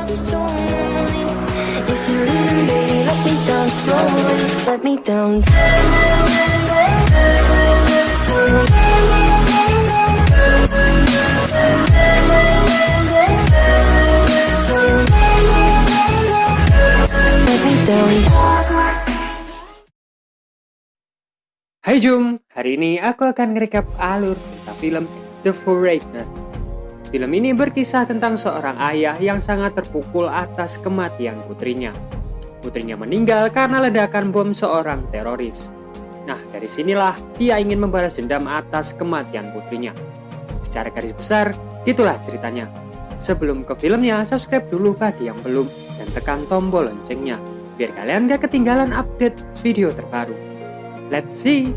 be so lonely. If you're leaving, baby, let me down slowly. Let me down. Let me down. Hai Jum, hari ini aku akan nge-recap alur cerita film The Foreigner. Film ini berkisah tentang seorang ayah yang sangat terpukul atas kematian putrinya. Putrinya meninggal karena ledakan bom seorang teroris. Nah, dari sinilah dia ingin membalas dendam atas kematian putrinya. Secara garis besar, itulah ceritanya. Sebelum ke filmnya, subscribe dulu bagi yang belum dan tekan tombol loncengnya biar kalian gak ketinggalan update video terbaru. Let's see.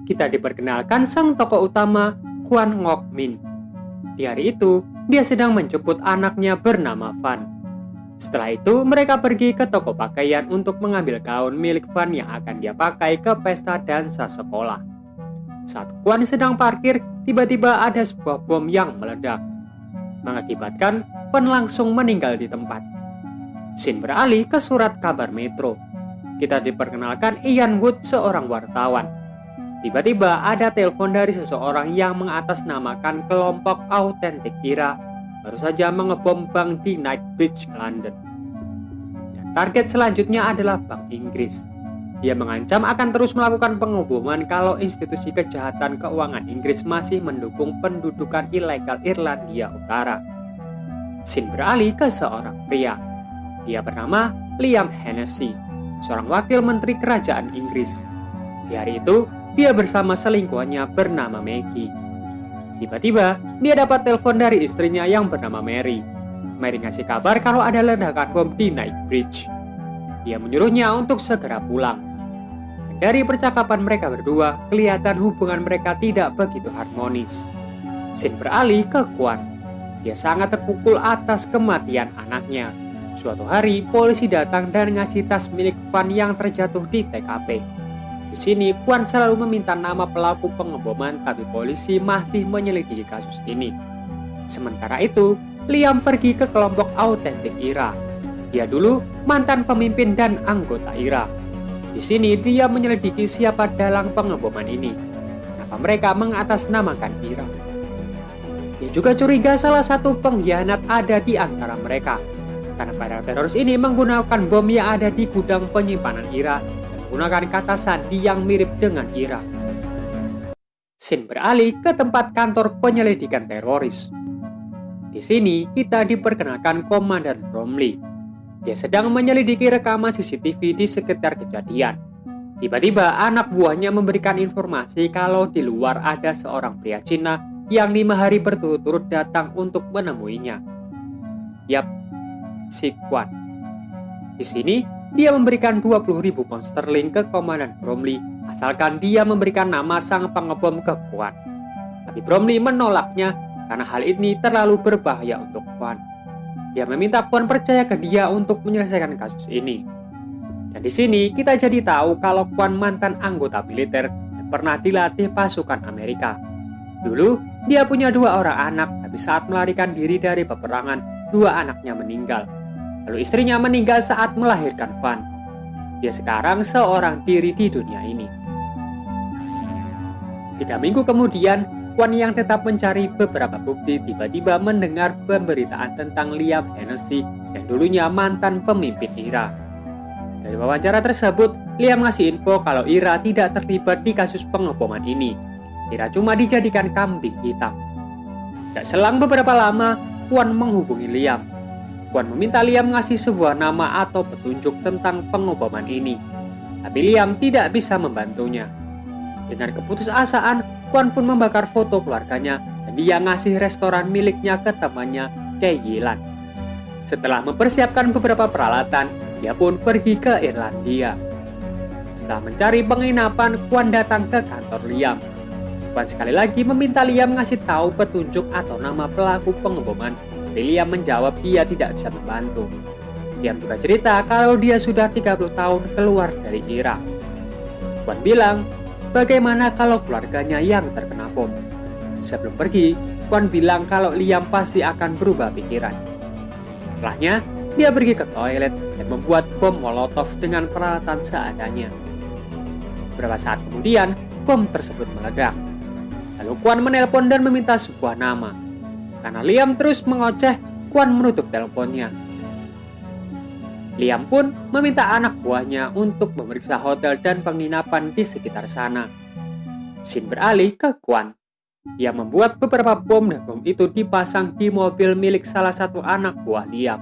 Kita diperkenalkan sang tokoh utama, Kwon Ngok Min. Di hari itu, dia sedang menjemput anaknya bernama Van. Setelah itu, mereka pergi ke toko pakaian untuk mengambil gaun milik Van yang akan dia pakai ke pesta dansa sekolah. Saat Kwon sedang parkir, tiba-tiba ada sebuah bom yang meledak, mengakibatkan Van langsung meninggal di tempat. Scene beralih ke surat kabar Metro. Kita diperkenalkan Ian Wood, seorang wartawan. Tiba-tiba ada telepon dari seseorang yang mengatasnamakan kelompok autentik IRA baru saja mengebom bank di Knightsbridge, London. Dan target selanjutnya adalah Bank Inggris. Dia mengancam akan terus melakukan pengeboman kalau institusi kejahatan keuangan Inggris masih mendukung pendudukan ilegal Irlandia Utara. Scene beralih ke seorang pria. Dia bernama Liam Hennessy, seorang wakil menteri kerajaan Inggris. Di hari itu, dia bersama selingkuhannya bernama Maggie. Tiba-tiba, dia dapat telepon dari istrinya yang bernama Mary. Mary ngasih kabar kalau ada ledakan bom di Knightsbridge. Dia menyuruhnya untuk segera pulang. Dan dari percakapan mereka berdua, kelihatan hubungan mereka tidak begitu harmonis. Scene beralih ke Kwon. Dia sangat terpukul atas kematian anaknya. Suatu hari, polisi datang dan ngasih tas milik Van yang terjatuh di TKP. Di sini, Kwon selalu meminta nama pelaku pengeboman, tapi polisi masih menyelidiki kasus ini. Sementara itu, Liam pergi ke kelompok autentik IRA. Dia dulu mantan pemimpin dan anggota IRA. Di sini, dia menyelidiki siapa dalang pengeboman ini. Kenapa mereka mengatasnamakan IRA? Dia juga curiga salah satu pengkhianat ada di antara mereka, karena para teroris ini menggunakan bom yang ada di gudang penyimpanan IRA menggunakan kata sandi yang mirip dengan IRA. Scene beralih ke tempat kantor penyelidikan teroris. Di sini kita diperkenalkan Komandan Bromley. Dia sedang menyelidiki rekaman CCTV di sekitar kejadian. Tiba-tiba anak buahnya memberikan informasi kalau di luar ada seorang pria Cina yang 5 hari berturut-turut datang untuk menemuinya. Yap, si Kwon. Di sini dia memberikan 20.000 pound sterling ke Komandan Bromley asalkan dia memberikan nama sang pengebom ke Kwon. Tapi Bromley menolaknya karena hal ini terlalu berbahaya untuk Kwon. Dia meminta Kwon percaya ke dia untuk menyelesaikan kasus ini. Dan di sini kita jadi tahu kalau Kwon mantan anggota militer dan pernah dilatih pasukan Amerika. Dulu dia punya 2 orang anak, tapi saat melarikan diri dari peperangan, 2 anaknya meninggal. Lalu istrinya meninggal saat melahirkan Van. Dia sekarang seorang diri di dunia ini. 3 minggu kemudian, Kwon yang tetap mencari beberapa bukti tiba-tiba mendengar pemberitaan tentang Liam Hennessy yang dulunya mantan pemimpin IRA. Dari wawancara tersebut, Liam ngasih info kalau IRA tidak terlibat di kasus pengeboman ini. IRA cuma dijadikan kambing hitam. Tak selang beberapa lama, Kwon menghubungi Liam. Kwon meminta Liam ngasih sebuah nama atau petunjuk tentang pengeboman ini. Tapi Liam tidak bisa membantunya. Dengan keputusasaan, Kwon pun membakar foto keluarganya dan dia ngasih restoran miliknya ke temannya, Kei Yilan. Setelah mempersiapkan beberapa peralatan, dia pun pergi ke Irlandia. Setelah mencari penginapan, Kwon datang ke kantor Liam. Kwon sekali lagi meminta Liam ngasih tahu petunjuk atau nama pelaku pengeboman. Liam menjawab dia tidak bisa membantu. Liam juga cerita kalau dia sudah 30 tahun keluar dari Irak. Kwan bilang, bagaimana kalau keluarganya yang terkena bom? Sebelum pergi, Kwan bilang kalau Liam pasti akan berubah pikiran. Setelahnya, dia pergi ke toilet dan membuat bom molotov dengan peralatan seadanya. Beberapa saat kemudian, bom tersebut meledak. Lalu Kwan menelpon dan meminta sebuah nama. Karena Liam terus mengoceh, Kwan menutup teleponnya. Liam pun meminta anak buahnya untuk memeriksa hotel dan penginapan di sekitar sana. Scene beralih ke Kwan. Dia membuat beberapa bom dan bom itu dipasang di mobil milik salah satu anak buah Liam.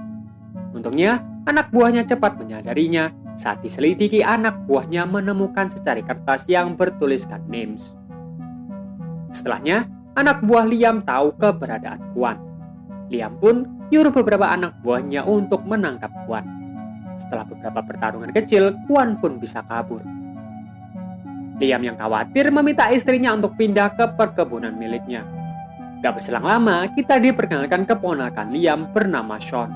Untungnya, anak buahnya cepat menyadarinya saat diselidiki anak buahnya menemukan secari kertas yang bertuliskan names. Setelahnya, anak buah Liam tahu keberadaan Kwan. Liam pun nyuruh beberapa anak buahnya untuk menangkap Kwan. Setelah beberapa pertarungan kecil, Kwan pun bisa kabur. Liam yang khawatir meminta istrinya untuk pindah ke perkebunan miliknya. Gak berselang lama, kita diperkenalkan keponakan Liam bernama Sean.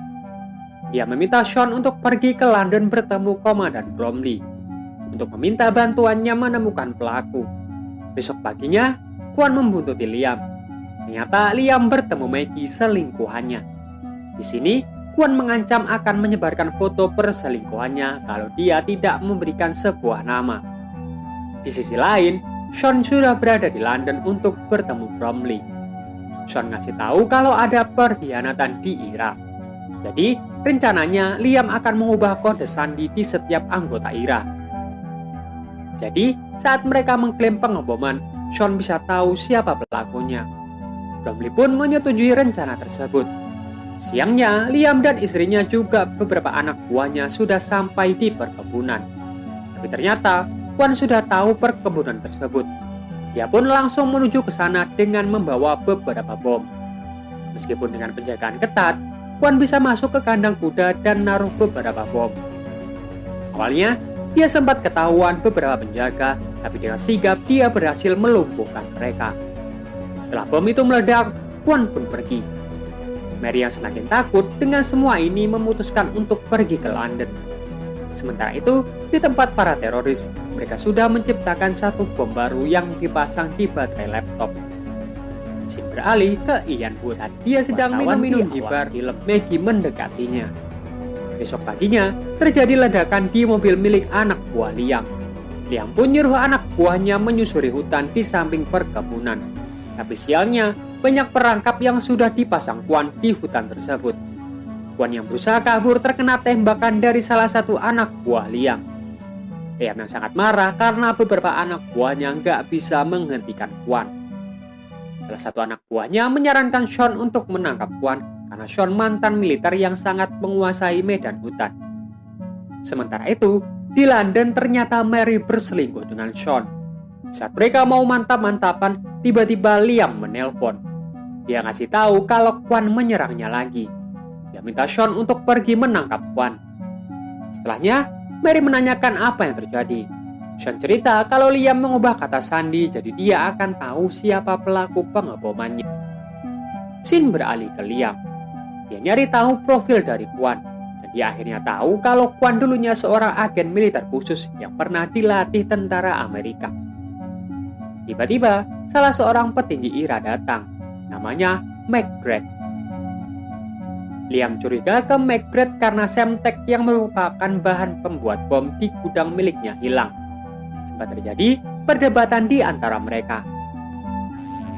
Dia meminta Sean untuk pergi ke London bertemu Komandan Bromley untuk meminta bantuannya menemukan pelaku. Besok paginya, Kwan membuntuti Liam. Ternyata Liam bertemu Maggie, selingkuhannya. Di sini, Kwan mengancam akan menyebarkan foto perselingkuhannya kalau dia tidak memberikan sebuah nama. Di sisi lain, Sean sudah berada di London untuk bertemu Bromley. Sean ngasih tahu kalau ada perkhianatan di Irak. Jadi, rencananya Liam akan mengubah kode sandi di setiap anggota Irak. Jadi, saat mereka mengklaim pengeboman, Sean bisa tahu siapa pelakunya. Bromley pun menyetujui rencana tersebut. Siangnya, Liam dan istrinya juga beberapa anak buahnya sudah sampai di perkebunan. Tapi ternyata, Kwan sudah tahu perkebunan tersebut. Dia pun langsung menuju ke sana dengan membawa beberapa bom. Meskipun dengan penjagaan ketat, Kwan bisa masuk ke kandang kuda dan naruh beberapa bom. Awalnya, dia sempat ketahuan beberapa penjaga, tapi dengan sigap dia berhasil melumpuhkan mereka. Setelah bom itu meledak, Kwan pun pergi. Mary yang semakin takut dengan semua ini memutuskan untuk pergi ke London. Sementara itu, di tempat para teroris, mereka sudah menciptakan satu bom baru yang dipasang di baterai laptop. Scene beralih ke Ian Wood. Saat dia sedang minum di bar, Maggie mendekatinya. Besok paginya, terjadi ledakan di mobil milik anak buah Liam. Liam pun nyuruh anak buahnya menyusuri hutan di samping perkebunan. Tapi sialnya, banyak perangkap yang sudah dipasang Kwan di hutan tersebut. Kwan yang berusaha kabur terkena tembakan dari salah satu anak buah Liam. Liam yang sangat marah karena beberapa anak buahnya nggak bisa menghentikan Kwan. Salah satu anak buahnya menyarankan Sean untuk menangkap Kwan karena Sean mantan militer yang sangat menguasai medan hutan. Sementara itu, di London ternyata Mary berselingkuh dengan Sean. Saat mereka mau mantap-mantapan, tiba-tiba Liam menelpon. Dia ngasih tahu kalau Kwan menyerangnya lagi. Dia minta Sean untuk pergi menangkap Kwan. Setelahnya, Mary menanyakan apa yang terjadi. Sean cerita kalau Liam mengubah kata sandi, jadi dia akan tahu siapa pelaku pengebomannya. Scene beralih ke Liam. Dia nyari tahu profil dari Kwan, dan dia akhirnya tahu kalau Kwan dulunya seorang agen militer khusus yang pernah dilatih tentara Amerika. Tiba-tiba, salah seorang petinggi IRA datang. Namanya McGrath. Liam curiga ke McGrath karena semtek yang merupakan bahan pembuat bom di gudang miliknya hilang. Sempat terjadi perdebatan di antara mereka.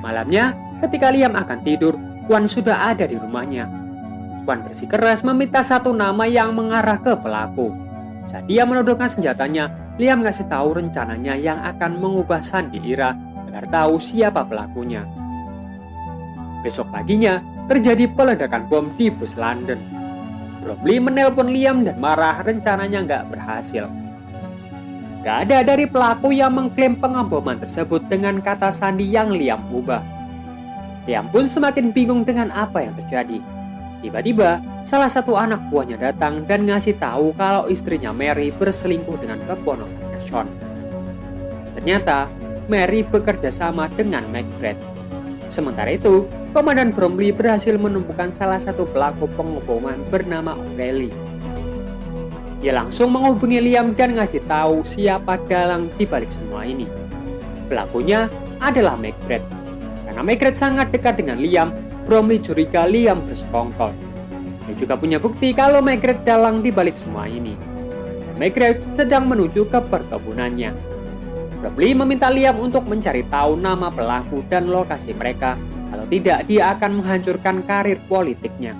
Malamnya, ketika Liam akan tidur, Kwan sudah ada di rumahnya. Kwan bersikeras meminta satu nama yang mengarah ke pelaku. Saat dia menodongkan senjatanya, Liam ngasih tahu rencananya yang akan mengubah sandi Ira agar tahu siapa pelakunya. Besok paginya, terjadi peledakan bom di bus London. Bromley menelpon Liam dan marah rencananya nggak berhasil. Gak ada dari pelaku yang mengklaim pengeboman tersebut dengan kata sandi yang Liam ubah. Liam pun semakin bingung dengan apa yang terjadi. Tiba-tiba, salah satu anak buahnya datang dan ngasih tahu kalau istrinya Mary berselingkuh dengan keponakannya Sean. Ternyata, Mary bekerja sama dengan McGrath. Sementara itu, Komandan Bromley berhasil menemukan salah satu pelaku pengeboman bernama O'Reilly. Dia langsung menghubungi Liam dan ngasih tahu siapa dalang di balik semua ini. Pelakunya adalah Maigret. Karena Maigret sangat dekat dengan Liam, Bromley curiga Liam bersekongkol. Dia juga punya bukti kalau Maigret dalang di balik semua ini. Dan Maigret sedang menuju ke perkebunannya. Bromley meminta Liam untuk mencari tahu nama pelaku dan lokasi mereka. Kalau tidak, dia akan menghancurkan karir politiknya.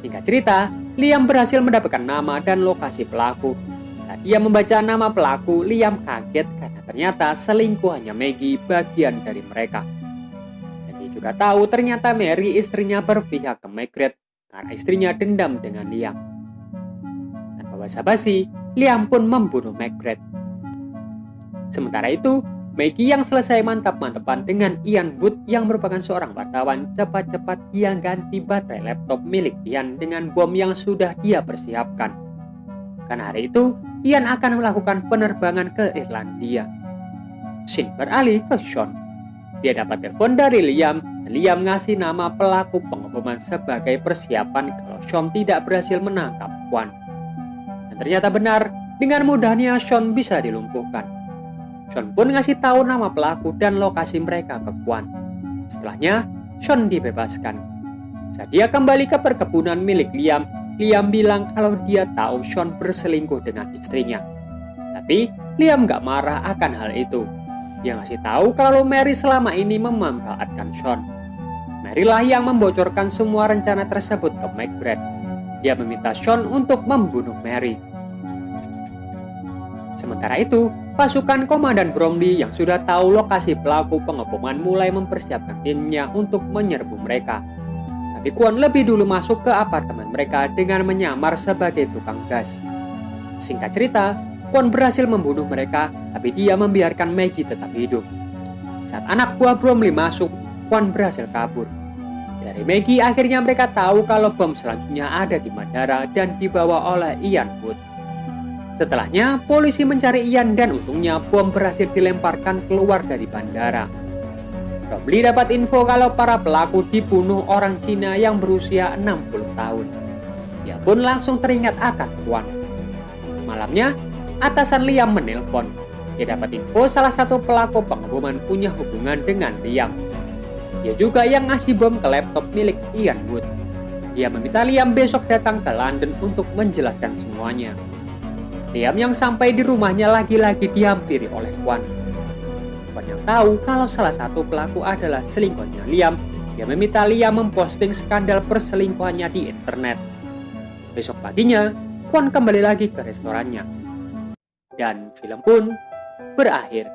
Singkat cerita, Liam berhasil mendapatkan nama dan lokasi pelaku. Saat dia membaca nama pelaku, Liam kaget karena ternyata selingkuhannya Maggie bagian dari mereka. Dan dia juga tahu ternyata Mary istrinya berpihak ke Maigret karena istrinya dendam dengan Liam. Tanpa basa-basi, Liam pun membunuh Maigret. Sementara itu, Maggie yang selesai mantap-mantapan dengan Ian Wood yang merupakan seorang wartawan, cepat-cepat dia ganti baterai laptop milik Ian dengan bom yang sudah dia persiapkan. Karena hari itu, Ian akan melakukan penerbangan ke Irlandia. Scene beralih ke Sean. Dia dapat telepon dari Liam, dan Liam ngasih nama pelaku pengeboman sebagai persiapan kalau Sean tidak berhasil menangkap Kwan. Dan ternyata benar, dengan mudahnya Sean bisa dilumpuhkan. Sean pun ngasih tahu nama pelaku dan lokasi mereka ke Kwan. Setelahnya, Sean dibebaskan. Saat dia kembali ke perkebunan milik Liam, Liam bilang kalau dia tahu Sean berselingkuh dengan istrinya. Tapi, Liam gak marah akan hal itu. Dia ngasih tahu kalau Mary selama ini memanfaatkan Sean. Mary lah yang membocorkan semua rencana tersebut ke Maigret. Dia meminta Sean untuk membunuh Mary. Sementara itu, pasukan Komandan Bromley yang sudah tahu lokasi pelaku pengeboman mulai mempersiapkan timnya untuk menyerbu mereka. Tapi Kwan lebih dulu masuk ke apartemen mereka dengan menyamar sebagai tukang gas. Singkat cerita, Kwan berhasil membunuh mereka, tapi dia membiarkan Maggie tetap hidup. Saat anak buah Bromley masuk, Kwan berhasil kabur. Dari Maggie akhirnya mereka tahu kalau bom selanjutnya ada di bandara dan dibawa oleh Ian Wood. Setelahnya, polisi mencari Ian dan untungnya bom berhasil dilemparkan keluar dari bandara. Bromley dapat info kalau para pelaku dibunuh orang Cina yang berusia 60 tahun. Dia pun langsung teringat akan Kwan. Malamnya, atasan Liam menelpon. Dia dapat info salah satu pelaku pengeboman punya hubungan dengan Liam. Dia juga yang ngasih bom ke laptop milik Ian Wood. Dia meminta Liam besok datang ke London untuk menjelaskan semuanya. Liam yang sampai di rumahnya lagi-lagi dihampiri oleh Kwan. Kwan yang tahu kalau salah satu pelaku adalah selingkuhannya Liam, dia meminta Liam memposting skandal perselingkuhannya di internet. Besok paginya, Kwan kembali lagi ke restorannya. Dan film pun berakhir.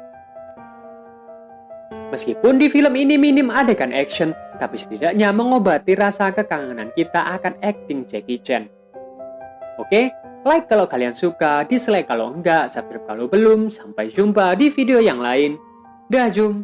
Meskipun di film ini minim adegan action, tapi setidaknya mengobati rasa kekangenan kita akan akting Jackie Chan. Oke? Like kalau kalian suka, dislike kalau enggak, subscribe kalau belum. Sampai jumpa di video yang lain. Dah jum.